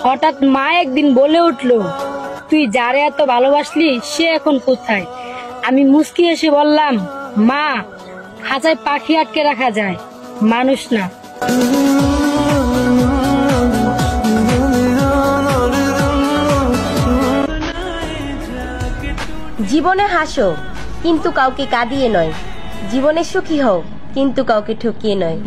হঠাৎ মা একদিন বলে উঠলো, তুই যারে এত ভালোবাসলি সে এখন কোথায়? আমি মুচকি এসে বললাম, মা, খাঁচায় পাখি আটকে রাখা যায়, মানুষ না। জীবনে হাসো কিন্তু কাউকে কাঁদিয়ে নয়, জীবনে সুখী হও কিন্তু কাউকে ঠকিয়ে নয়।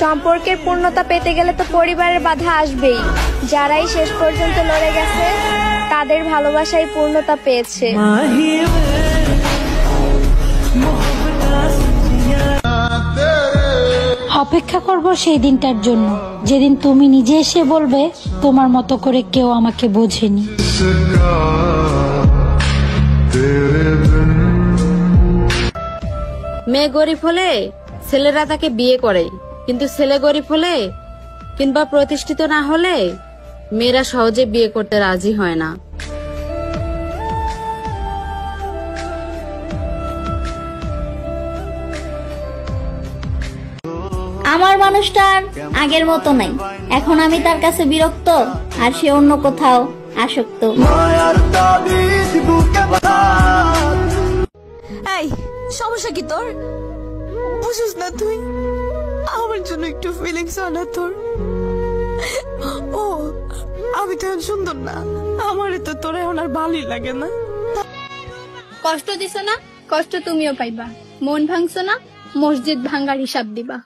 সম্পর্কের পূর্ণতা পেতে গেলে তো পরিবারের বাধা আসবেই। যারাই শেষ পর্যন্ত লড়ে গেছে তাদের ভালোবাসায় পূর্ণতা পেয়েছে। অপেক্ষা করব সেই দিনটার জন্য, যেদিন তুমি নিজে এসে বলবে তোমার মতো করে কেউ আমাকে বোঝেনি। মেয়ে গরিব হলে ছেলেরা তাকে বিয়ে করে, কিন্তু ছেলে গরিব হলে কিংবা প্রতিষ্ঠিত না হলে মেয়েরা সহজে বিয়ে করতে রাজি হয় না। আমার মানুষটার আগের মতো নাই, এখন আমি তার কাছে বিরক্ত আর সে অন্য কোথাও আসক্ত। এই সমস্যা কি তোর? বুঝিস না তুই আমার জন্য একটু ফিলিংস আনা তোর? ও আমি তো এখন সুন্দর না, আমার তো তোর এখন আর ভালোই লাগে না। কষ্ট দিছ না, কষ্ট তুমিও পাইবা। মন ভাঙছ না, মসজিদ ভাঙ্গার হিসাব দিবা।